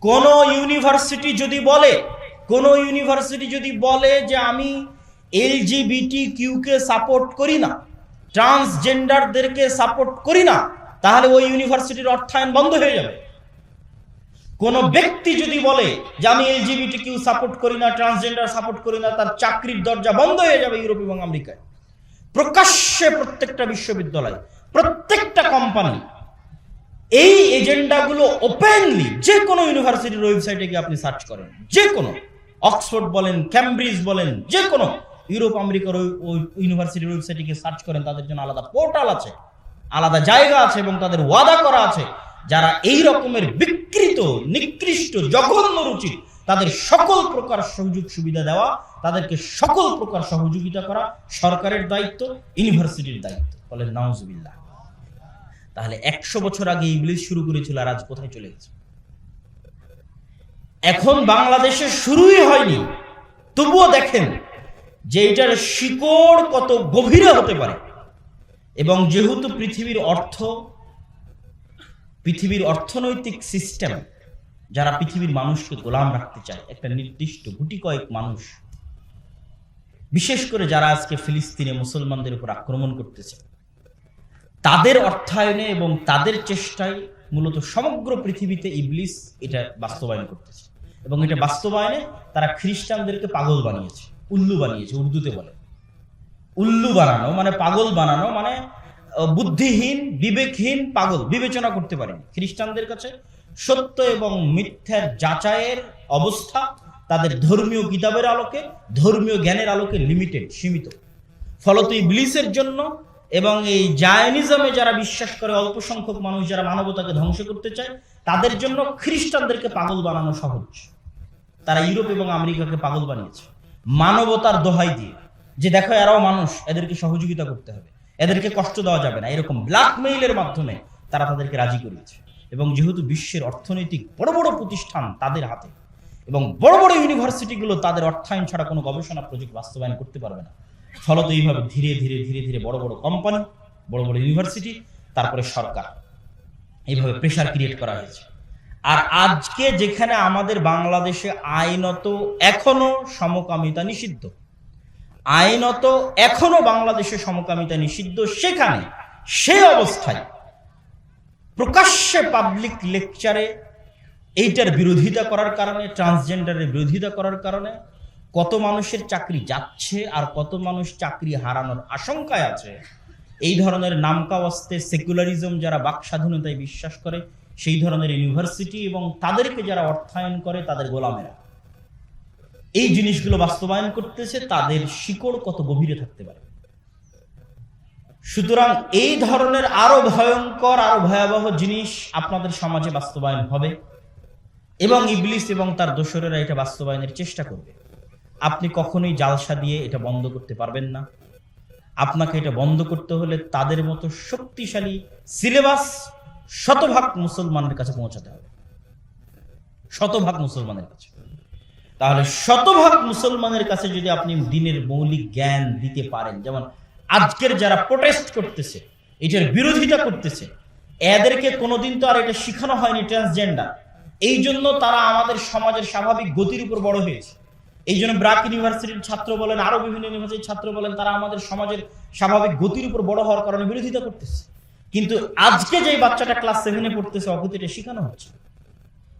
কোন ইউনিভার্সিটি যদি বলে যে আমি এলজিবিটি কিউকে সাপোর্ট করি না, ট্রান্সজেন্ডারদেরকে সাপোর্ট করি না, তাহলে ওই ইউনিভার্সিটির অর্থায়ন বন্ধ হয়ে যাবে। কোন ব্যক্তি যদি বলে যে আমি এলজিবিটি কিউ সাপোর্ট করি না, ট্রান্সজেন্ডার সাপোর্ট করি না, তার চাকরির দরজা বন্ধ হয়ে যাবে ইউরোপ এবং আমেরিকায়। প্রকাশ্যে প্রত্যেকটা বিশ্ববিদ্যালয়, প্রত্যেকটা কোম্পানি এই এজেন্ডাগুলো ওপেনলি, যে কোনো ইউনিভার্সিটির ওয়েবসাইটে গিয়ে আপনি সার্চ করেন, যে কোনো অক্সফোর্ড বলেন, ক্যামব্রিজ বলেন, যে কোনো ইউরোপ আমেরিকার ইউনিভার্সিটির ওয়েবসাইটে গিয়ে সার্চ করেন, তাদের জন্য আলাদা পোর্টাল আছে, আলাদা জায়গা আছে, এবং তাদের ওয়াদা করা আছে যারা এই রকমের বিকৃত, নিকৃষ্ট, জঘন্য রুচি, তাদের সকল প্রকার সুযোগ সুবিধা দেওয়া, তাদেরকে সকল প্রকার সহযোগিতা করা সরকারের দায়িত্ব, ইউনিভার্সিটির দায়িত্ব। বলেন নাউজুবিল্লাহ। তাহলে 100 বছর আগে ইবলিস শুরু করেছিল, আর আজ কোথায় চলে গেছে? এখন বাংলাদেশে শুরুই হয়নি, তবুও দেখেন যে এটার শিকড় কত গভীরে হতে পারে। এবং যেহেতু পৃথিবীর অর্থনৈতিক সিস্টেম, যারা পৃথিবীর মানুষকে গোলাম রাখতে চায়, একটা নির্দিষ্ট গুটি কয়েক মানুষ, বিশেষ করে যারা আজকে ফিলিস্তিনে মুসলমানদের উপর আক্রমণ করতেছে, তাদের অর্থায়নে এবং তাদের চেষ্টায় মূলত সমগ্র পৃথিবীতে ইবলিস এটা বাস্তবায়ন করতেছে। এবং এটা বাস্তবায়নে তারা খ্রিস্টানদেরকে পাগল বানিয়েছে, উল্লু বানিয়েছে। উর্দুতে বলে উল্লু বানানো, মানে পাগল বানানো, মানে বুদ্ধিহীন, বিবেকহীন, পাগল, বিবেচনা করতে পারেনি। খ্রিস্টানদের কাছে সত্য এবং মিথ্যার যাচাইয়ের অবস্থা তাদের ধর্মীয় কিতাবের আলোকে, ধর্মীয় জ্ঞানের আলোকে লিমিটেড, সীমিত। ফলত ইবলিসের জন্য এবং এই জায়নিজমে যারা বিশ্বাস করে, অল্প সংখ্যক মানুষ যারা মানবতাকে ধ্বংস করতে চায়, তাদের জন্য খ্রিস্টানদেরকে পাগল বানানো সহজ। তারা ইউরোপ এবং আমেরিকাকে পাগল বানিয়েছে মানবতার দোহাই দিয়ে, যে দেখো এরাও মানুষ, এদেরকে সহযোগিতা করতে হবে, এদেরকে কষ্ট দেওয়া যাবে না, এরকম ব্ল্যাকমেইলের মাধ্যমে তারা তাদেরকে রাজি করিয়েছে। এবং যেহেতু বিশ্বের অর্থনৈতিক বড় বড় প্রতিষ্ঠান তাদের হাতে, এবং বড় বড় ইউনিভার্সিটিগুলো তাদের অর্থায়ন ছাড়া কোনো গবেষণা প্রজেক্ট বাস্তবায়ন করতে পারবে না, ফলত এইভাবে ধীরে ধীরে ধীরে ধীরে বড় বড় কোম্পানি, বড় বড় ইউনিভার্সিটি, তারপরে সরকার, এইভাবে প্রেশার ক্রিয়েট করা হয়েছে। আর আজকে যেখানে আমাদের বাংলাদেশে আইনত এখনো সমকামিতা নিষিদ্ধ, আইনত এখনো বাংলাদেশে সমকামিতা নিষিদ্ধ, সেখানে সেই অবস্থায় প্রকাশ্যে পাবলিক লেকচারে এইটার বিরোধিতা করার কারণে, ট্রান্সজেন্ডারের বিরোধিতা করার কারণে কত মানুষের চাকরি যাচ্ছে আর কত মানুষ চাকরি হারানোর আশঙ্কায় আছে। এই ধরনের নামকাওয়াস্তে সেকুলারিজম, যারা বাক স্বাধীনতায় বিশ্বাস করে, সেই ধরনের ইউনিভার্সিটি এবং তাদেরকে যারা অর্থায়ন করে, তাদের গোলামেরা এই জিনিসগুলো বাস্তবায়ন করতেছে, তাদের শিকড় কত গভীরে থাকতে পারে। সুতরাং এই ধরনের আরো ভয়ঙ্কর, আরো ভয়াবহ জিনিস আপনাদের সমাজে বাস্তবায়ন হবে, এবং ইবলিস এবং তার দোসরেরা এটা বাস্তবায়নের চেষ্টা করবে। আপনি কখনোই জালসা দিয়ে এটা বন্ধ করতে পারবেন না। আপনাকে এটা বন্ধ করতে হলে তাদের মতো শক্তিশালী সিলেবাস শতভাগ মুসলমানের কাছে পৌঁছাতে হবে, শতভাগ মুসলমানের কাছে। তাহলে শতভাগ মুসলমানের কাছে যদি আপনি দিনের মৌলিক জ্ঞান দিতে পারেন, যেমন আজকের যারা প্রোটেস্ট করতেছে, এটার বিরোধিতা করতেছে, এদেরকে কোনোদিন তো আর এটা শিখানো হয়নি ট্রান্সজেন্ডার, এই জন্য তারা আমাদের সমাজের স্বাভাবিক গতির উপর বড় হয়েছে। এই জন্য ব্রাক ইউনিভার্সিটির ছাত্র বলেন, আরো বিভিন্ন ইউনিভার্সিটির ছাত্র বলেন, তারা আমাদের সমাজের স্বাভাবিক গতির উপর বড় হওয়ার কারণে বিরোধিতা করতেছে। কিন্তু আজকে যে বাচ্চাটা ক্লাস 7-এ পড়তেছে, ওকে এটা শেখানো হচ্ছে,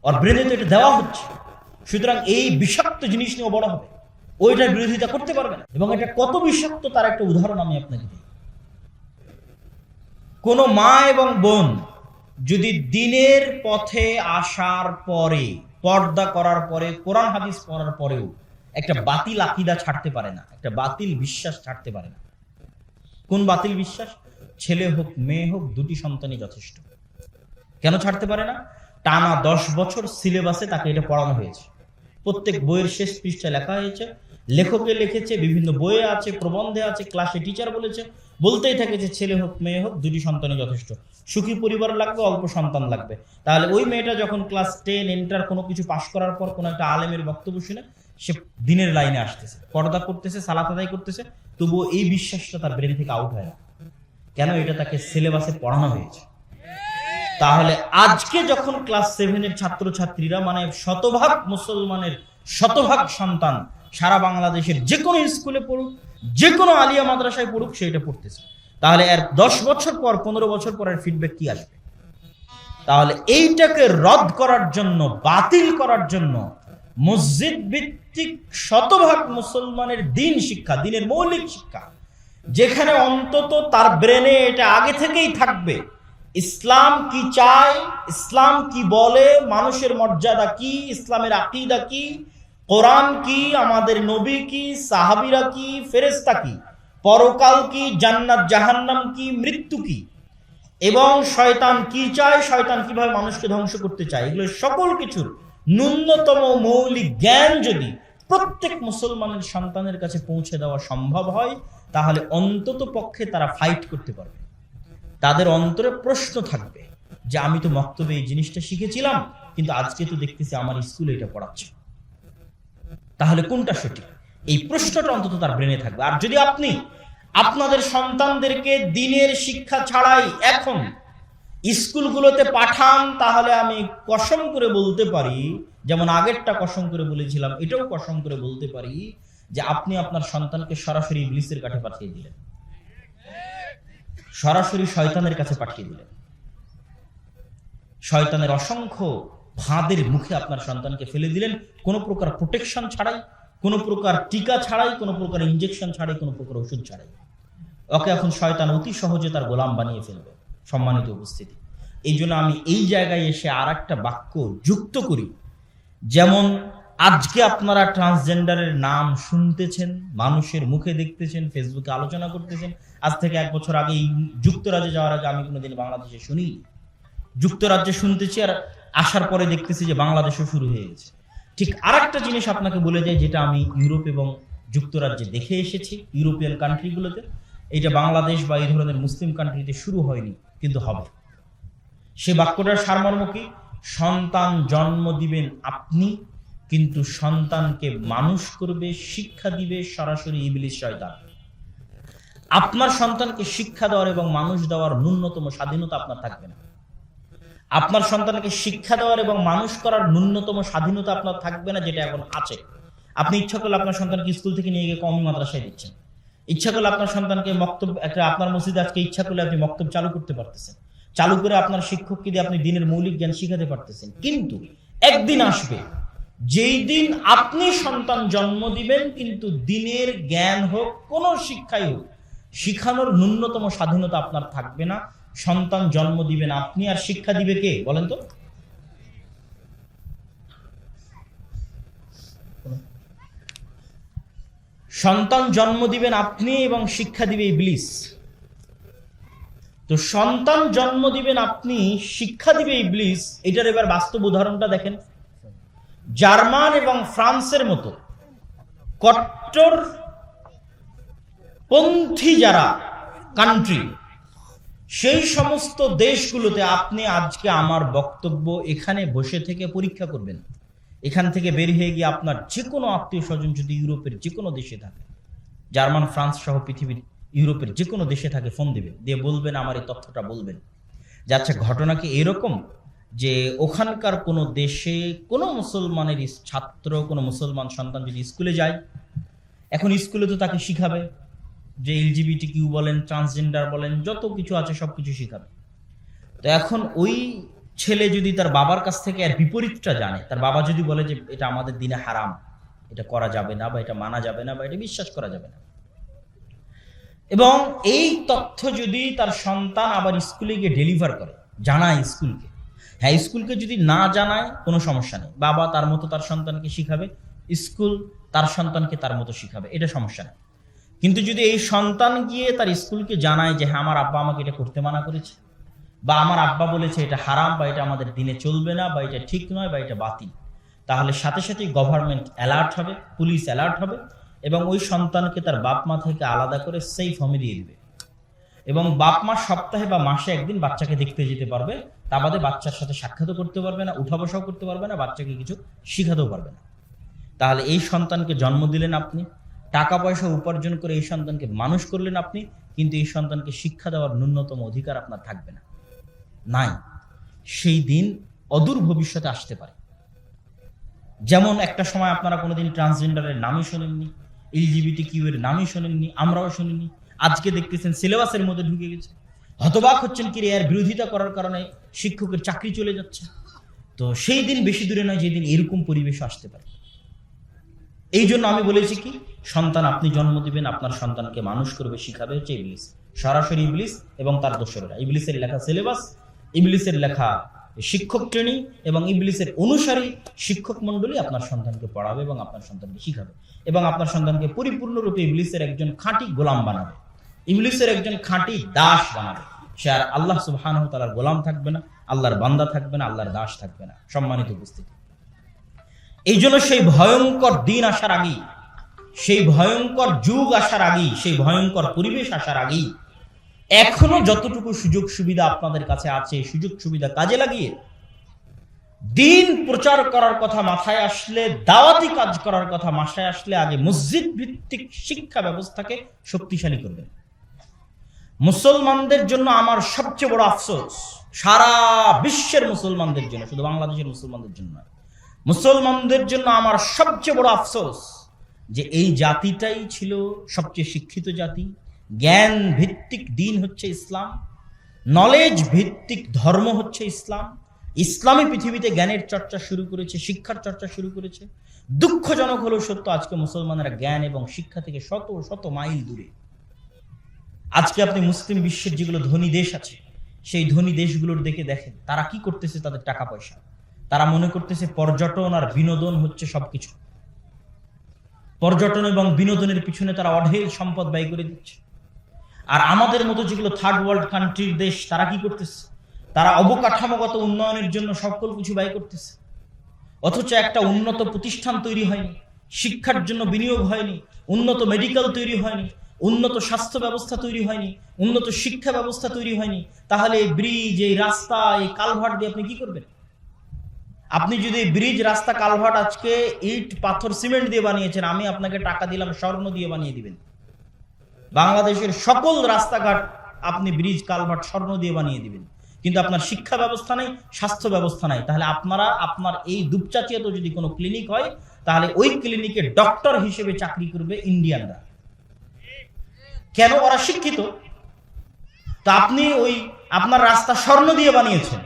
ওর ব্রেনে তো এটা দেওয়া হচ্ছে। সুতরাং এই বিষাক্ত জিনিস নিয়ে বড় হবে, ওইটার বিরোধিতা করতে পারবে না। এবং এটা কত বিষাক্ত তার একটা উদাহরণ আমি আপনাকে দিই। কোন মা এবং বোন যদি দিনের পথে আসার পরে, পর্দা করার পরে, কোরআন হাদিস পড়ার পরেও একটা বাতিল আকীদা ছাড়তে পারে না, একটা বাতিল বিশ্বাস ছাড়তে পারে না। কোন বাতিল বিশ্বাস? ছেলে হোক মেয়ে হোক, দুটি সন্তানই যথেষ্ট। কেন ছাড়তে পারে না? টানা 10 বছর সিলেবাসে তাকে এটা পড়ানো হয়েছে, প্রত্যেক বইয়ের শেষ পৃষ্ঠায় লেখা হয়েছে, লেখকে লিখেছে, বিভিন্ন বইয়ে আছে, প্রবন্ধে আছে, ক্লাসে টিচার বলেছে, বলতেই থাকে যে ছেলে হোক মেয়ে হোক, দুটি সন্তানই যথেষ্ট। সুখী পরিবার লাগবে, অল্প সন্তান লাগবে। তাহলে ওই মেয়েটা যখন ক্লাস 10 এন্টার কোনো কিছু পাশ করার পর কোনো একটা আলেমের বক্তব্য শুনে সে দিনের লাইনে আসতেছে, পর্দা করতেছে, সালাত আদায় করতেছে, তবুও এই বিশ্বাসটা তার ব্রেন থেকে আউট হয় না। কেন? এটা তাকে সিলেবাসে পড়ানো হয়েছে। তাহলে আজকে যখন ক্লাস 7-এর ছাত্রছাত্রীরা মানে শতভাগ মুসলমানের শতভাগ সন্তান সারা বাংলাদেশের যে কোনো স্কুলে পড়ুক, যে কোনো আলিয়া মাদ্রাসায় পড়ুক, সেটা পড়তেছে, তাহলে এর 10 বছর পর 15 বছর পরের ফিডব্যাক কি আসবে? তাহলে এইটাকে রদ করার জন্য, বাতিল করার জন্য মসজিদ ভিত্তিক শতভাগ মুসলমানের দিন শিক্ষা, দিনের মৌলিক শিক্ষা, যেখানে অন্তত তার ব্রেনে এটা আগে থেকেই থাকবে, ইসলাম কি চায়, ইসলাম কি বলে, মানুষের মর্যাদা কি, ইসলামের আকীদা কি, কোরআন কি, আমাদের নবী কি, সাহাবীরা কি, ফেরেশতা কি, পরকাল কি, জান্নাত জাহান্নাম কি, মৃত্যু কি, এবং শয়তান কি চায়, শয়তান কিভাবে মানুষকে ধ্বংস করতে চায়, এগুলো সকল কিছুর ন্যূনতম মৌলিক জ্ঞান যদি প্রত্যেক মুসলমানের সন্তানের কাছে পৌঁছে দেওয়া সম্ভব হয়, তাহলে অন্তত পক্ষে তারা ফাইট করতে পারবে। তাদের অন্তরে প্রশ্ন থাকবে যে আমি তো মক্তবে এই জিনিসটা শিখেছিলাম, কিন্তু আজকে তো দেখতেছি আমার স্কুলে এটা পড়াচ্ছে, তাহলে কোনটা সঠিক? এই প্রশ্নটা অন্তত তার ব্রেনে থাকবে। আর যদি আপনি আপনাদের সন্তানদেরকে দিনের শিক্ষা ছাড়াই এখন স্কুলগুলোতে পাঠান, তাহলে আমি কসম করে বলতে পারি, যেমন আগেরটা কসম করে বলেছিলাম, এটাও কসম করে বলতে পারি যে আপনি আপনার সন্তানকে সরাসরি ইবলিসের কাছে পাঠিয়ে দিলেন, সরাসরি শয়তানের কাছে পাঠিয়ে দিলেন। শয়তানের অসংখ্য ফাঁদের মুখে আপনার সন্তানকে ফেলে দিলেন, কোনো প্রকার প্রোটেকশন ছাড়াই, কোনো প্রকার টিকা ছাড়াই, কোনো প্রকার ইনজেকশন ছাড়াই, কোনো প্রকার ওষুধ ছাড়াই। ওকে এখন শয়তান অতি সহজে তার গোলাম বানিয়ে ফেলবে। সম্মানিত উপস্থিতি, এই জন্য আমি এই জায়গায় এসে আর একটা বাক্য যুক্ত করি। যেমন আজকে আপনারা ট্রান্সজেন্ডারের নাম শুনতেছেন, মানুষের মুখে দেখতেছেন, ফেসবুকে আলোচনা করতেছেন। আজ থেকে 1 বছর আগে যুক্তরাজ্যে যাওয়ার আগে আমি কোনোদিন বাংলাদেশে শুনি, যুক্তরাজ্যে শুনতেছি, আর আসার পরে দেখতেছি যে বাংলাদেশও শুরু হয়ে গেছে। ঠিক আর একটা জিনিস আপনাকে বলে যায়, যেটা আমি ইউরোপ এবং যুক্তরাজ্যে দেখে এসেছি, ইউরোপিয়ান কান্ট্রিগুলোতে, এটা বাংলাদেশ বা এই ধরনের মুসলিম কান্ট্রিতে শুরু হয়নি, কিন্তু হবে। সে বাক্যটার সারমর্ম কি? সন্তান জন্ম দিবেন আপনি, কিন্তু সন্তানকে মানুষ করবে, শিক্ষা দিবে সরাসরি ইবলিস শয়তান। আপনার সন্তানকে শিক্ষা দেওয়ার এবং মানুষ দেওয়ার ন্যূনতম স্বাধীনতা আপনার থাকবে না। আপনার সন্তানকে শিক্ষা দেওয়ার এবং মানুষ করার ন্যূনতম স্বাধীনতা আপনার থাকবে না, যেটা এখন আছে। আপনি ইচ্ছা করলে আপনার সন্তানকে স্কুল থেকে নিয়ে গিয়ে কওমি মাদ্রাসায় দিচ্ছেন, ইচ্ছা করলে আপনার সন্তানকে মক্তব, একটা আপনার মসজিদে আজকে ইচ্ছা করলে আপনি মক্তব চালু করতে পারতেছেন, চালু করে আপনার শিক্ষককে দিয়ে আপনি দিনের মৌলিক জ্ঞান শিখাতে পারতেছেন। কিন্তু একদিন আসবে যেই দিন আপনি সন্তান জন্ম দিবেন, কিন্তু দিনের জ্ঞান হোক, কোন শিক্ষাই হোক, শিখানোর ন্যূনতম স্বাধীনতা আপনার থাকবে না। সন্তান জন্ম দিবেন আপনি, আর শিক্ষা দিবে কে বলেন তো? সন্তান জন্ম দিবেন আপনি এবং শিক্ষা দিবে ইবলিস। তো সন্তান জন্ম দিবেন আপনি, শিক্ষা দিবে ইবলিস। এটার এবার বাস্তব উদাহরণটা দেখেন। জার্মান এবং ফ্রান্সের মতো কট্টর পন্থী যারা কান্ট্রি, সেই সমস্ত দেশগুলোতে আপনি আজকে আমার বক্তব্য এখানে বসে থেকে পরীক্ষা করবেন, এখান থেকে বের হয়ে গিয়ে আপনার যে কোনো আত্মীয় স্বজন যদি ইউরোপের যে কোনো দেশে থাকে, জার্মান, ফ্রান্স সহ পৃথিবীর ইউরোপের যে কোনো দেশে থাকে, ফোন দিবেন, দিয়ে বলবেন, আমার এই তথ্যটা বলবেন যে আচ্ছা ঘটনা কি এরকম যে ওখানকার কোনো দেশে কোনো মুসলমানের ছাত্র, কোনো মুসলমান সন্তান যদি স্কুলে যায়, এখন স্কুলে তো তাকে শিখাবে যে এলজিবিটি কিউ বলেন, ট্রান্সজেন্ডার বলেন, যত কিছু আছে সব কিছু শিখাবে। তো এখন ওই ছেলে যদি তার বাবার কাছ থেকে আর বিপরীতটা জানে, তার বাবা যদি বলে যে এটা আমাদের দিনে হারাম, এটা করা যাবে না, বা এটা মানা যাবে না, বা এটা বিশ্বাস করা যাবে না, এবং এই তথ্য যদি তার সন্তান আবার স্কুলে গিয়ে ডেলিভার করে, জানায় স্কুলকে, হ্যাঁ স্কুলকে যদি না জানায় কোনো সমস্যা নেই, বাবা তার মতো তার সন্তানকে শিখাবে, স্কুল তার সন্তানকে তার মতো শিখাবে, এটা সমস্যা নেই। কিন্তু যদি এই সন্তান গিয়ে তার স্কুলকে জানায় যে হ্যাঁ আমার আব্বা আমাকে এটা করতে মানা করেছে, বা আমার আব্বা বলেছে এটা হারাম, বা এটা আমাদের দিনে চলবে না, বা এটা ঠিক নয়, বা এটা বাতিল, তাহলে সাথে সাথেই গভর্নমেন্ট অ্যালার্ট হবে, পুলিশ অ্যালার্ট হবে, এবং ওই সন্তানকে তার বাপ মা থেকে আলাদা করে সেফ হোমে দিয়ে দিবে। এবং বাপ মা সপ্তাহে বা মাসে একদিন বাচ্চাকে দেখতে যেতে পারবে, তা বাদে বাচ্চার সাথে সাক্ষাৎও করতে পারবে না, উঠা বসাও করতে পারবে না, বাচ্চাকে কিছু শিখাতেও পারবে না। তাহলে এই সন্তানকে জন্ম দিলেন আপনি, টাকা পয়সা উপার্জন করে এই সন্তানকে মানুষ করলেন আপনি, কিন্তু এই সন্তানকে শিক্ষা দেওয়ার ন্যূনতম অধিকার আপনার থাকবে না, নাই। সেই দিন অদূর ভবিষ্যতে আসতে পারে। যেমন একটা সময় আপনারা কোনোদিন ট্রান্সজেন্ডারের নামই শোনেননি, LGBTQ এর নামই শোনেননি, আমরাও শুনিনি। আজকে দেখতেছেন সিলেবাসের মধ্যে ঢুকে গেছে। হতবাক হচ্ছেন কি এর বিরোধিতা করার কারণে শিক্ষকের চাকরি চলে যাচ্ছে। তো সেই দিন বেশি দূরে নয় যেদিন এরকম পরিবেশ আসতে পারে। এই জন্য আমি বলেছি কি, সন্তান আপনি জন্ম দিবেন, আপনার সন্তানকে মানুষ করবে, শিখাবে হচ্ছে ইবলিস, সরাসরি ইবলিস এবং তার দোসরেরা। ইবলিসের লেখা সিলেবাস, ইবলিসের লেখা শিক্ষক ট্রেনিং এবং ইবলিসের অনুসারী শিক্ষক মন্ডলী আপনার সন্তানকে পড়াবে এবং আপনার সন্তানকে শিখাবে এবং আপনার সন্তানকে পরিপূর্ণরূপে ইবলিসের একজন খাঁটি গোলাম বানাবে, ইবলিসের একজন খাঁটি দাস বানাবে। সে আর আল্লাহ সুবহানাহু ওয়া তাআলার গোলাম থাকবে না, আল্লাহর বান্দা থাকবে না, আল্লাহর দাস থাকবে না। সম্মানিত উপস্থিতি, এই জন্য সেই ভয়ঙ্কর দিন আসার আগেই, সেই ভয়ঙ্কর যুগ আসার আগেই, সেই ভয়ঙ্কর পরিবেশ আসার আগেই এখনো যতটুকু সুযোগ সুবিধা আপনাদের কাছে আছে, সুযোগ সুবিধা কাজে লাগিয়ে দিন প্রচার করার কথা মাথায় আসলে, দাওয়াতি কাজ করার কথা মাথায় আসলে আগে মসজিদ ভিত্তিক শিক্ষা ব্যবস্থাকে শক্তিশালী করবেন। মুসলমানদের জন্য আমার সবচেয়ে বড় আফসোস, সারা বিশ্বের মুসলমানদের জন্য, শুধু বাংলাদেশের মুসলমানদের জন্য নয়, মুসলমানদের জন্য আমার সবচেয়ে বড় আফসোস যে এই জাতিটাই ছিল সবচেয়ে শিক্ষিত জাতি। জ্ঞান ভিত্তিক দিন হচ্ছে ইসলাম, নলেজ ভিত্তিক ধর্ম হচ্ছে ইসলাম। ইসলামী পৃথিবীতে জ্ঞানের চর্চা শুরু করেছে, শিক্ষার চর্চা শুরু করেছে। দুঃখজনক হলেও সত্য, আজকে মুসলমানেরা জ্ঞান এবং শিক্ষা থেকে শত শত মাইল দূরে। আজকে আপনি মুসলিম বিশ্বের যেগুলো ধনী দেশ আছে, সেই ধনী দেশগুলোর দিকে দেখেন, তারা কি করতেছে, তাদের টাকা পয়সা, তারা মনে করতেছে পর্যটন আর বিনোদন হচ্ছে সবকিছু। পর্যটন এবং বিনোদনের পিছনে তারা অঢেল সম্পদ ব্যয় করে দিচ্ছে। আর আমাদের মতো যেগুলো থার্ড ওয়ার্ল্ড কান্ট্রির দেশ, তারা কি করতেছে, তারা অবকাঠামোগত উন্নয়নের জন্য সকল কিছু ব্যয় করতেছে, অথচ একটা উন্নত প্রতিষ্ঠান তৈরি হয়নি, শিক্ষার জন্য বিনিয়োগ হয়নি, উন্নত মেডিকেল তৈরি হয়নি, উন্নত স্বাস্থ্য ব্যবস্থা তৈরি হয়নি, উন্নত শিক্ষা ব্যবস্থা তৈরি হয়নি। তাহলে এই ব্রিজ, এই রাস্তা, এই কালভার্ট দিয়ে আপনি কি করবেন? আপনি যদি ব্রিজ, রাস্তা, কালভার্ট আজকে ইট, পাথর, সিমেন্ট দিয়ে বানিয়েছেন, আমি আপনাকে টাকা দিলাম, স্বর্ণ দিয়ে বানিয়ে দিবেন। বাংলাদেশের সকল রাস্তাঘাট আপনি ব্রিজ, কালভার্ট স্বর্ণ দিয়ে বানিয়ে দিবেন, কিন্তু আপনার শিক্ষা ব্যবস্থা নেই, স্বাস্থ্য ব্যবস্থা নাই। তাহলে আপনার এই দুপচাচিয়াতে যদি কোনো ক্লিনিক হয়, তাহলে ওই ক্লিনিকে ডক্টর হিসেবে চাকরি করবে ইন্ডিয়ানরা। কেন? ওরা শিক্ষিত। তা আপনি আপনার রাস্তা স্বর্ণ দিয়ে বানিয়েছেন,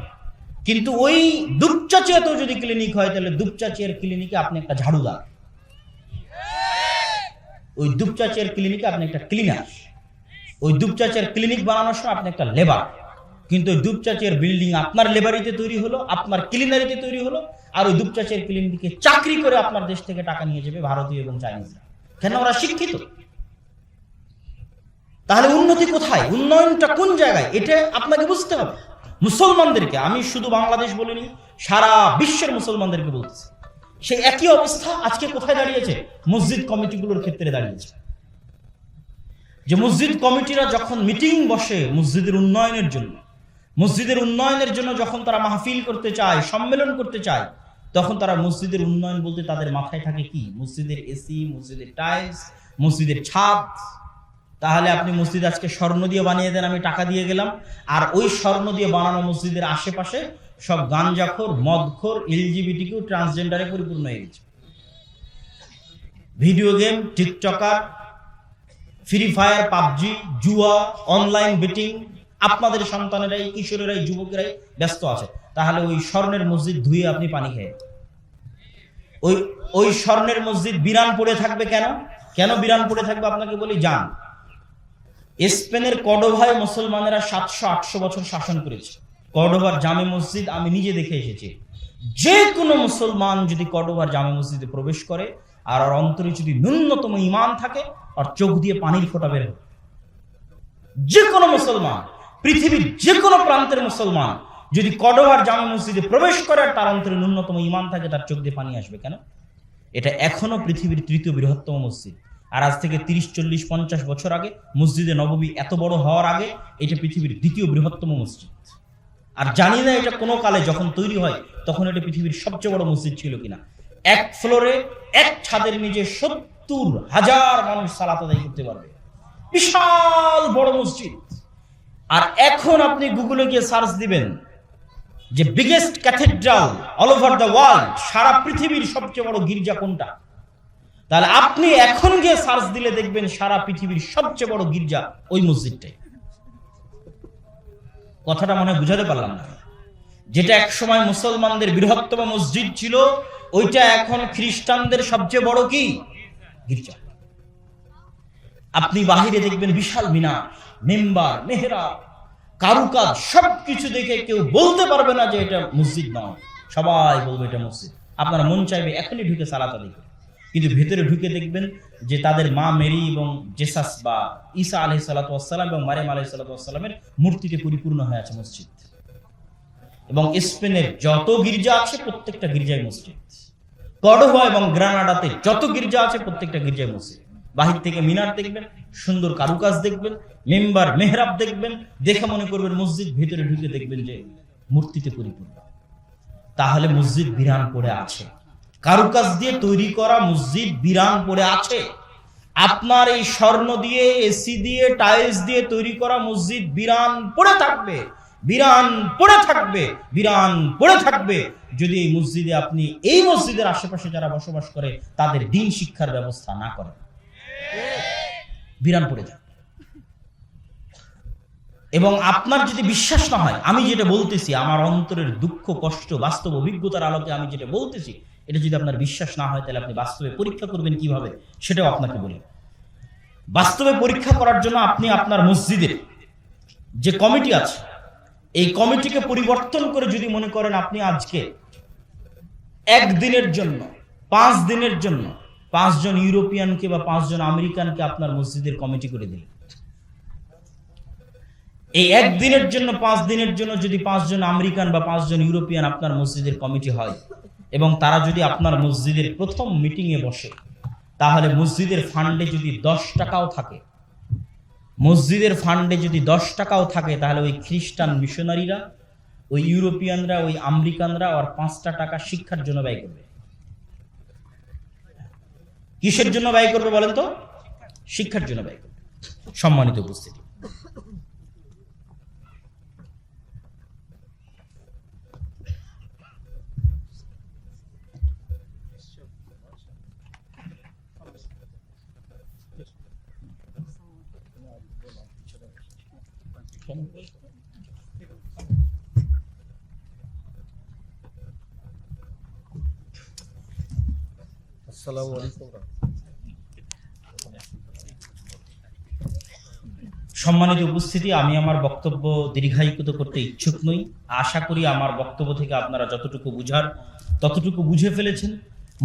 কিন্তু ওই দুপচাচিয়াতেও যদি ক্লিনিক হয়, তাহলে দুপচাচিয়ার ক্লিনিকে আপনি একটা ঝাড়ুদার, ওই দুপচাচিয়ার ক্লিনিকে আপনি একটা ক্লিনার, ওই দুপচাচিয়ার ক্লিনিক বানানোর সময় আপনি একটা লেবার। কিন্তু ওই দুপচাচিয়ার বিল্ডিং আপনার লেবারিতে তৈরি হলো, আপনার ক্লিনারিতে তৈরি হলো, আর ওই দুপচাচিয়ার ক্লিনিকে চাকরি করে আপনার দেশ থেকে টাকা নিয়ে যাবে ভারতীয় এবং চাইনিজরা। কেন? ওরা শিক্ষিত। তাহলে উন্নতি কোথায়? উন্নয়নটা কোন জায়গায়? এটা আপনাকে বুঝতে হবে। মুসলমানদেরকে, আমি শুধু বাংলাদেশ বলিনি, সারা বিশ্বের মুসলমানদেরকে বলতেছি, সেই একই অবস্থা আজকে কোথায় দাঁড়িয়েছে? মসজিদ কমিটিগুলোর ক্ষেত্রে দাঁড়িয়েছে। যে মসজিদ কমিটিরা যখন মিটিং বসে মসজিদের উন্নয়নের জন্য যখন তারা মাহফিল করতে চায়, সম্মেলন করতে চায়, তখন তারা মসজিদের উন্নয়ন বলতে তাদের মাথায় থাকে কি? মসজিদের এসি, মসজিদের টাইলস, মসজিদের ছাদ। তাহলে আপনি মসজিদ আজকে স্বর্ণ দিয়ে বানিয়ে দেন, আমি টাকা দিয়ে গেলাম, আর ওই স্বর্ণ দিয়ে বানানো মসজিদের আশেপাশে সব গাঞ্জাখোর, মদখোর, LGBTQ, ট্রান্সজেন্ডারে পরিপূর্ণ হয়ে গেছে। Video game, TikToker, free fire, PUBG, জুয়া, অনলাইন বেটিং, আপনাদের সন্তানেরাই, কিশোরেরাই, যুবকেরাই ব্যস্ত আছে। তাহলে ওই স্বর্ণের মসজিদ ধুয়ে আপনি পানি খেয়ে, ওই স্বর্ণের মসজিদ বিরান পড়ে থাকবে। কেন বিরান পড়ে থাকবে? আপনাকে বলি, যান, স্পেনের কর্ডোভায় মুসলমানেরা 700-800 বছর শাসন করেছে। কর্ডোভার জামে মসজিদ আমি নিজে দেখে এসেছি। যে কোনো মুসলমান যদি কর্ডোভার জামে মসজিদে প্রবেশ করে, আর ওর অন্তরে যদি ন্যূনতম ঈমান থাকে, আর চোখ দিয়ে পানির ফোঁটা বের হবে। যে কোনো মুসলমান, পৃথিবীর যে কোনো প্রান্তের মুসলমান যদি কর্ডোভার জামে মসজিদে প্রবেশ করে আর তার অন্তরে ন্যূনতম ঈমান থাকে, তার চোখ দিয়ে পানি আসবে। কেন? এটা এখনো পৃথিবীর 3য় বৃহত্তম মসজিদ। আর আজ থেকে 30-40-50 বছর আগে, মসজিদে নববী এত বড় হওয়ার আগে, এটা পৃথিবীর 2য় বৃহত্তম মসজিদ। আর জানি না এটা কোনো কালে যখন তৈরি হয় তখন এটা পৃথিবীর সবচেয়ে বড় মসজিদ ছিল কিনা। এক ফ্লোরে, এক ছাদের নিচে 70,000 মানুষ সালাত আদায় করতে পারবে। বিশাল বড় মসজিদ। আর এখন আপনি গুগলে গিয়ে সার্চ দিবেন, যে biggest cathedral all over the world, সারা পৃথিবীর সবচেয়ে বড় গির্জা কোনটা, তাহলে আপনি এখন গিয়ে সার্চ দিলে দেখবেন সারা পৃথিবীর সবচেয়ে বড় গির্জা ওই মসজিদটাই। কথাটা মনে বুঝাতে পারলাম না? যেটা এক সময় মুসলমানদের বৃহত্তম মসজিদ ছিল, ওইটা এখন খ্রিস্টানদের সবচেয়ে বড় কি গির্জা। আপনি বাহিরে দেখবেন বিশাল মিনার, মেম্বার, মেহরাব, কারুকাজ, সবকিছু দেখে কেউ বলতে পারবে না যে এটা মসজিদ নয়, সবাই বলবে এটা মসজিদ। আপনার মন চাইবে এখনই ঢুকে সালাত আদায় করতে, কিন্তু ভেতরে ঢুকে দেখবেন যে তাদের মা মেরি এবং জেসাস বা ঈসা আলাইহিস সালাতু ওয়াস সালাম এবং মারিয়াম আলাইহিস সালাতু ওয়াস সালামের মূর্তিতে পরিপূর্ণ হয়ে আছে মসজিদ। এবং স্পেনের যত গির্জা আছে প্রত্যেকটা গির্জায় মসজিদ। কর্ডোবা এবং গ্রানাডাতে যত গির্জা আছে প্রত্যেকটা গির্জায় মসজিদ। বাহির থেকে মিনার দেখবেন, সুন্দর কারুকাজ দেখবেন, মেম্বার, মেহরাব দেখবেন, দেখে মনে করবেন মসজিদ, ভিতরে ঢুকে দেখবেন যে মূর্তিতে পরিপূর্ণ। তাহলে মসজিদ বিরান পড়ে আছে, কারুকাজ দিয়ে তৈরি করা মসজিদ বিরান পড়ে আছে। আপনার এই স্বর্ণ দিয়ে, এসি দিয়ে, টাইলস দিয়ে তৈরি করা মসজিদ বিরান পড়ে থাকবে, বিরান পড়ে থাকবে, বিরান পড়ে থাকবে যদি এই মসজিদে আপনি এই মসজিদের আশেপাশে যারা বসবাস করে তাদের দ্বীন শিক্ষার ব্যবস্থা না করেন। বিরান পড়ে যাবে। এবং আপনার যদি বিশ্বাস না হয়, আমি যেটা বলতেছি আমার অন্তরের দুঃখ, কষ্ট, বাস্তব অভিজ্ঞতার আলোকে আমি যেটা বলতেছি, এটা যদি আপনার বিশ্বাস না হয় তাহলে আপনি বাস্তবে পরীক্ষা করবেন কিভাবে সেটাও আপনাকে বলি। বাস্তবে পরীক্ষা করার জন্য আপনি আপনার মসজিদের যে কমিটি আছে, এই কমিটিকে পরিবর্তন করে যদি মনে করেন আপনি আজকে একদিনের জন্য, 5 দিনের জন্য 5 জন ইউরোপিয়ানকে বা 5 জন আমেরিকানকে আপনার মসজিদের কমিটি করে দিলেন, এই একদিনের জন্য 5 দিনের জন্য যদি 5 জন আমেরিকান বা 5 জন ইউরোপিয়ান আপনার মসজিদের কমিটি হয় এবং তারা যদি আপনার মসজিদের প্রথম মিটিং এ বসে, তাহলে মসজিদের ফান্ডে যদি 10 টাকাও থাকে, মসজিদের ফান্ডে যদি 10 টাকাও থাকে, তাহলে ওই খ্রিস্টান মিশনারিরা, ওই ইউরোপিয়ানরা, ওই আমেরিকানরা আর 5টা টাকা শিক্ষার জন্য ব্যয় করবে। কিসের জন্য ব্যয় করবে বলেন তো? শিক্ষার জন্য ব্যয় করবে। সম্মানিত উপস্থিতি, আসসালামু আলাইকুম। সম্মানিত উপস্থিতি, আমি আমার বক্তব্য দীর্ঘায়িত করতে ইচ্ছুক নই। আশা করি আমার বক্তব্য থেকে আপনারা যতটুকু বুঝার ততটুকু বুঝে ফেলেছেন।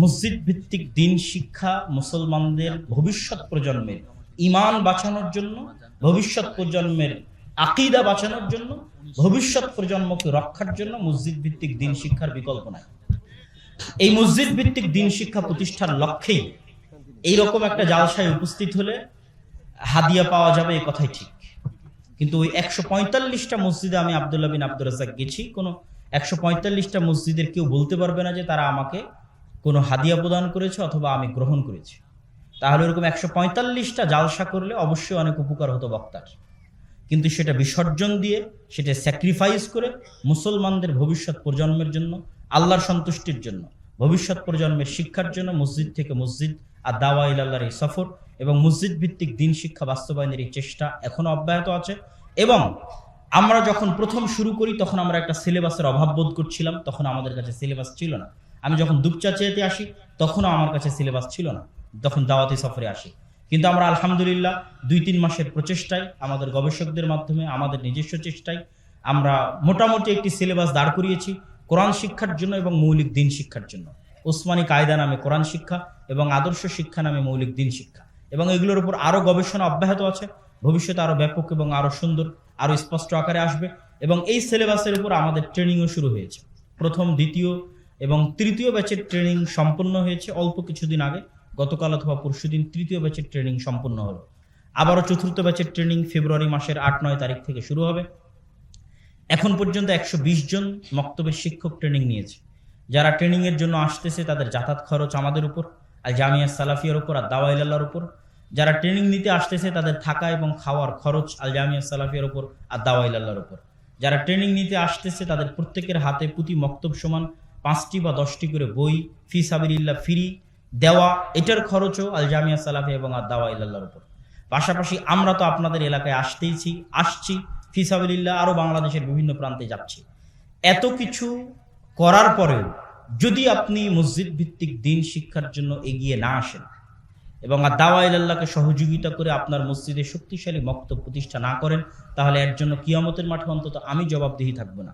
মসজিদ ভিত্তিক দ্বীন শিক্ষা মুসলমানদের ভবিষ্যৎ প্রজন্মের ঈমান বাঁচানোর জন্য, ভবিষ্যৎ প্রজন্মের আকীদা বাঁচানোর জন্য, ভবিষ্যৎ প্রজন্মকে রক্ষার জন্য মসজিদ ভিত্তিক দ্বীন শিক্ষার বিকল্প নাই। এই মসজিদ ভিত্তিক দ্বীন শিক্ষা প্রতিষ্ঠার লক্ষ্যেই এইরকম একটা জালসায় উপস্থিত হলে হাদিয়া পাওয়া যাবে, এই কথাই ঠিক। কিন্তু ওই 145টা মসজিদে আমি আব্দুল্লাহ বিন আব্দুর রাজ্জাক গেছি, কোনো 145টা মসজিদের কেউ বলতে পারবে না যে তারা আমাকে কোনো হাদিয়া প্রদান করেছে অথবা আমি গ্রহণ করেছি। তাহলে এরকম 145টা জালসা করলে অবশ্যই অনেক উপকার হতো বক্তার, কিন্তু সেটা বিসর্জন দিয়ে, সেটা স্যাক্রিফাইস করে মুসলমানদের ভবিষ্যৎ প্রজন্মের জন্য, আল্লাহর সন্তুষ্টির জন্য, ভবিষ্যৎ প্রজন্মের শিক্ষার জন্য মসজিদ থেকে মসজিদ আর দাওয়া ইলাল্লাহর এই সফর এবং মসজিদ ভিত্তিক দ্বীন শিক্ষা বাস্তবায়নের এই চেষ্টা এখনো অব্যাহত আছে। এবং আমরা যখন প্রথম শুরু করি তখন আমরা একটা সিলেবাসের অভাব বোধ করছিলাম, তখন আমাদের কাছে সিলেবাস ছিল না। আমি যখন দুপচাচিয়াতে আসি তখনও আমার কাছে সিলেবাস ছিল না, তখন দাওয়াতি সফরে আসি। কিন্তু আমরা আলহামদুলিল্লাহ 2-3 মাসের প্রচেষ্টায়, আমাদের গবেষকদের মাধ্যমে, আমাদের নিজস্ব চেষ্টায় আমরা মোটামুটি একটি সিলেবাস দাঁড় করিয়েছি কোরআন শিক্ষার জন্য এবং মৌলিক দ্বীন শিক্ষার জন্য। ওসমানী কায়দা নামে কোরআন শিক্ষা এবং আদর্শ শিক্ষা নামে মৌলিক দ্বীন শিক্ষা, এবং এগুলোর উপর আরো গবেষণা অব্যাহত আছে। ভবিষ্যতে আরো ব্যাপক এবং আরো সুন্দর, আরো স্পষ্ট আকারে আসবে। এবং এই সিলেবাসের উপর আমাদের ট্রেনিংও শুরু হয়েছে। প্রথম, দ্বিতীয় এবং তৃতীয় ব্যাচের ট্রেনিং সম্পন্ন হয়েছে অল্প কিছুদিন আগে, গতকাল অথবা পরশুদিন তৃতীয় ব্যাচের ট্রেনিং সম্পন্ন হলো। আবারও চতুর্থ ব্যাচের ট্রেনিং ফেব্রুয়ারি মাসের 8-9 তারিখ থেকে শুরু হবে। এখন পর্যন্ত 120 জন মক্তবের শিক্ষক ট্রেনিং নিয়েছে। যারা ট্রেনিং এর জন্য আসতেছে তাদের যাতায়াত খরচ আমাদের উপর, আল জামিয়া সালাফিয়ার উপর আর দাওয়া ইলাল্লাহর উপর। যারা ট্রেনিং নিতে আসতেছে তাদের থাকা এবং খাওয়ার খরচ আল জামিয়া সালাফিয়ার উপর আর দাওয়া ইলাল্লাহর উপর। যারা ট্রেনিং নিতে আসতেছে তাদের প্রত্যেকের হাতে প্রতি মক্তব সমান 5টি বা 10টি করে বই ফি সাবিলিল্লাহ ফ্রি দেওয়া, এটার খরচও আল জামিয়া সালাফিয়া এবং আদ-দাওয়া ইলাল্লাহর উপর। পাশাপাশি আমরা তো আপনাদের এলাকায় আসছি ফি সাবিলিল্লাহ, আরও বাংলাদেশের বিভিন্ন প্রান্তে যাচ্ছি। এত কিছু করার পরেও যদি আপনি মসজিদ ভিত্তিক দিন শিক্ষার জন্য এগিয়ে না আসেন এবং আদ-দাওয়া ইলাল্লাহকে সহযোগিতা করে আপনার মসজিদে শক্তিশালী মক্তব প্রতিষ্ঠা না করেন, তাহলে এর জন্য কিয়ামতের মাঠে অন্তত আমি জবাবদিহি থাকবো না,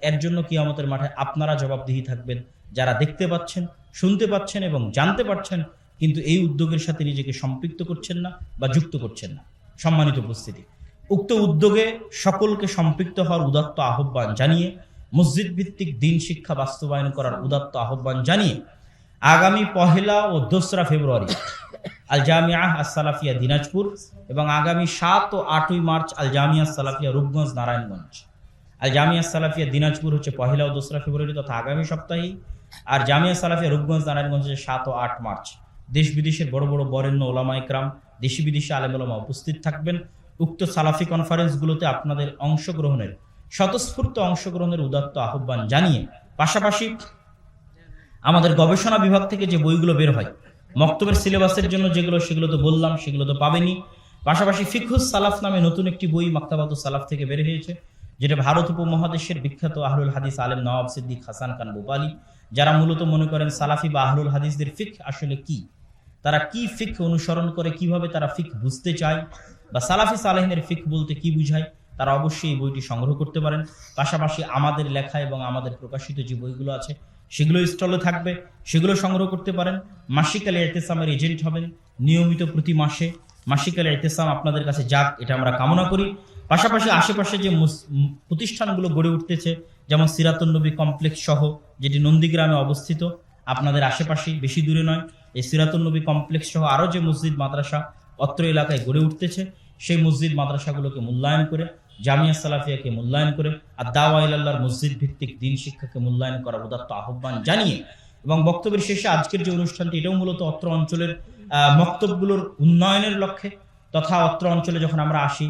এর জন্য কিয়ামতের মাঠে আপনারা জবাবদিহি থাকবেন, যারা দেখতে পাচ্ছেন, শুনতে পাচ্ছেন এবং জানতে পারছেন কিন্তু এই উদ্যোগের সাথে নিজেকে সম্পৃক্ত করছেন না বা যুক্ত করছেন না। সম্মানিত উপস্থিতি, উক্ত উদ্যোগে সকলকে সম্পৃক্ত হওয়ার উদাত্ত আহ্বান জানিয়ে, মসজিদ ভিত্তিক দিন শিক্ষা বাস্তবায়ন করার উদাত্ত আহ্বান জানিয়ে আগামী 1 ও 2 ফেব্রুয়ারি আল জামিয়া আস-সালাফিয়া দিনাজপুর এবং আগামী 7 ও 8 মার্চ আল জামিয়া আস-সালাফিয়া রূপগঞ্জ নারায়ণগঞ্জ। আল জামিয়া আস-সালাফিয়া দিনাজপুর হচ্ছে 1 ও 2 ফেব্রুয়ারি তথা আগামী সপ্তাহেই, আর জামিয়া আস-সালাফিয়া রূপগঞ্জ নারায়ণগঞ্জ হচ্ছে 7 ও 8 মার্চ। দেশ বিদেশের বড় বড় বরেণ্য ওলামা ইকরাম, দেশি বিদেশি আলেম ওলামা উপস্থিত থাকবেন। উক্ত সালাফি কনফারেন্সগুলোতে আপনাদের স্বতঃস্ফূর্ত অংশগ্রহণের উদাত্ত আহ্বান জানিয়ে, পাশাপাশি আমাদের গবেষণা বিভাগ থেকে যে বইগুলো বের হয় মক্তবের সিলেবাসের জন্য, সেগুলো তো বললাম, সেগুলো তো পাবেনই। পাশাপাশি ফিকহুস সালাফ নামে নতুন একটি বই মাকতাবাতুস সালাফ থেকে বের হয়েছে, যেটা ভারত উপমহাদেশের বিখ্যাত আহলুল হাদিস আলেম নওয়াব সিদ্দিক হাসান খান ভোপালী, যারা মূলত মনে করেন সালাফি বা আহলুল হাদিসদের ফিকহ আসলে কি, তারা কি ফিকহ অনুসরণ করে, কিভাবে তারা ফিকহ বুঝতে চায় বা সালাফি সালেহিনের ফিকহ বলতে কি বুঝায়, তারা অবশ্যই এই বইটি সংগ্রহ করতে পারেন। পাশাপাশি আমাদের লেখা এবং আমাদের প্রকাশিত যে বইগুলো আছে সেগুলো স্টলে থাকবে, সেগুলো সংগ্রহ করতে পারেন। মাসিক আল ইতিসামের এজেন্ট হবেন, নিয়মিত প্রতি মাসে মাসিক আল ইতিসাম আপনাদের কাছে যাক, এটা আমরা কামনা করি। পাশাপাশি আশেপাশে যে প্রতিষ্ঠানগুলো গড়ে উঠতেছে, যেমন সিরাতুন নবী কমপ্লেক্স সহ, যেটি নন্দীগ্রামে অবস্থিত, আপনাদের আশেপাশেই, বেশি দূরে নয়, এই সিরাতুন নবী কমপ্লেক্স সহ আরও যে মসজিদ মাদ্রাসা অত্র এলাকায় গড়ে উঠতেছে, সেই মসজিদ মাদ্রাসাগুলোকে মূল্যায়ন করে, জামিয়া সালাফিয়াকে মূল্যায়ন করে, আদ-দাওয়া ইলাল্লাহর মসজিদ ভিত্তিক দিন শিক্ষাকে মূল্যায়ন করার উদাত্ত আহ্বান জানিয়ে, এবং বক্তব্যের শেষে আজকের যে অনুষ্ঠানটি, এটাও মূলত অত্র অঞ্চলের মক্তবগুলোর উন্নয়নের লক্ষ্যে, তথা অত্র অঞ্চলে যখন আমরা আসি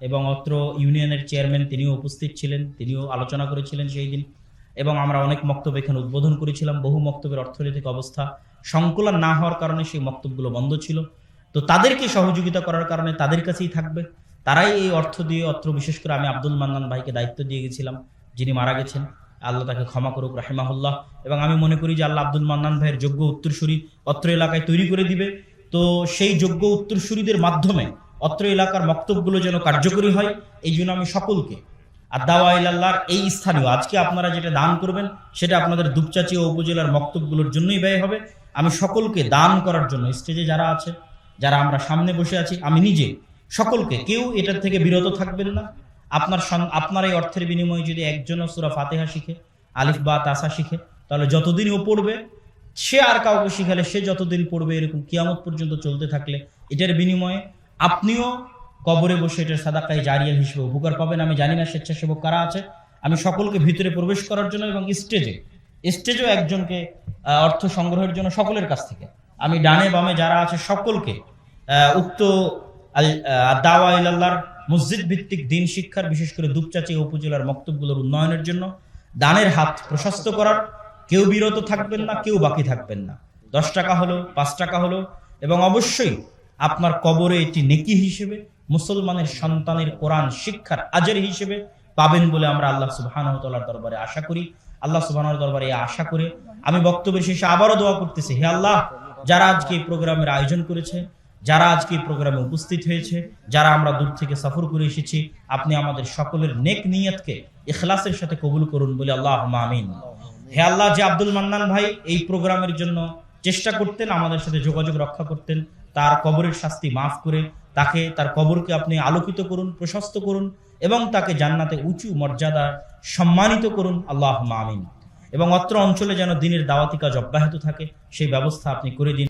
এবং অত্র ইউনিয়নের চেয়ারম্যান তিনিও উপস্থিত ছিলেন, তিনিও আলোচনা করেছিলেন সেই দিন, এবং আমরা অনেক মক্তব এখানে উদ্বোধন করেছিলাম। বহু মক্তবের অর্থনৈতিক অবস্থা সংকুলান না হওয়ার কারণে সেই মক্তবগুলো বন্ধ ছিল। তো তাদেরকে সহযোগিতা করার কারণে তাদের কাছেই থাকবে, তারাই এই অর্থ দিয়ে অত্র, বিশেষ করে আমি আব্দুল মান্নান ভাইকে দায়িত্ব দিয়ে গেছিলাম, যিনি মারা গেছেন, আল্লাহ তাকে ক্ষমা করুক রাহিমাহুল্লাহ। এবং আমি মনে করি যে আল্লাহ আব্দুল মান্নান ভাইয়ের যোগ্য উত্তরসূরি অত্র এলাকায় তৈরি করে দিবে। তো সেই যোগ্য উত্তরসূরিদের মাধ্যমে অত্র এলাকার মক্তবগুলো যেন কার্যকরী হয়, এই জন্য আমি সকলকে আদ-দাওয়া ইলাল্লাহর এই স্থানীয়, আজকে আপনারা যেটা দান করবেন সেটা আপনাদের দুপচাচি ও উপজেলার মক্তবগুলোর জন্যই ব্যয় হবে। আমি সকলকে দান করার জন্য, স্টেজে যারা আছে, যারা আমরা সামনে বসে আছি, আমি নিজে সকলকে, কেউ এটার থেকে বিরত থাকবেন না। আপনার এই অর্থের বিনিময়ে যদি একজনও সূরা ফাতিহা শিখে, আলিফ বা তাসা শিখে, তাহলে যতদিন ও পড়বে, সে আর কাউকে শিখালে সে যতদিন পড়বে, এরকম কিয়ামত পর্যন্ত চলতে থাকলে এটার বিনিময়ে আপনিও কবরে বসে এটার সাদাকায়ে জারিয়া হিসেবে উপকার পাবেন। আমি জানি না স্বেচ্ছাসেবক কারা আছে, আমি সকলকে ভিতরে প্রবেশ করার জন্য এবং স্টেজেও একজনকে অর্থ সংগ্রহের জন্য সকলের কাছ থেকে, আমি ডানে বামে যারা আছে সকলকে উক্ত আদ-দাওয়া ইলাল্লাহর মসজিদ ভিত্তিক দিন শিক্ষার, বিশেষ করে দুপচাচি উপজেলার মক্তবগুলোর উন্নয়নের জন্য দানের হাত প্রশস্ত করার, কেউ বিরত থাকবেন না, কেউ বাকি থাকবেন না। 10 টাকা হলো, 5 টাকা হলো, এবং অবশ্যই আপনার কবরে এটি নেকি হিসেবে, মুসলমানের সন্তানের কোরআন শিক্ষার আজর হিসেবে পাবেন বলে আমরা আল্লাহ সুবহানাহু ওয়া তাআলার দরবারে আশা করি। আল্লাহ সুবহানাহু ওয়া তাআলার দরবারে আশা করে আমি বক্তব্যের শেষে আবারও দোয়া করতেছি, হে আল্লাহ, যারা আজকে এই প্রোগ্রামের আয়োজন করেছে, যারা আজকে এই প্রোগ্রামে উপস্থিত হয়েছে, যারা আমরা দূর থেকে সফর করে এসেছি, আপনি আমাদের সকলের নেক নিয়তকে ইখলাসের সাথে কবুল করুন বলে আল্লাহুম্মা আমিন। হে আল্লাহ, যে আব্দুল মান্নান ভাই এই প্রোগ্রামের জন্য চেষ্টা করতেন, আমাদের সাথে যোগাযোগ রক্ষা করতেন, তার কবরের শাস্তি মাফ করে তার কবরকে আপনি আলোকিত করুন, প্রশস্ত করুন, এবং তাকে জান্নাতে উঁচু মর্যাদা সম্মানিত করুন, আল্লাহুম্মা আমিন। এবং অত্র অঞ্চলে যেন দিনের দাওয়াতি কাজ অব্যাহত থাকে সেই ব্যবস্থা আপনি করে দিন।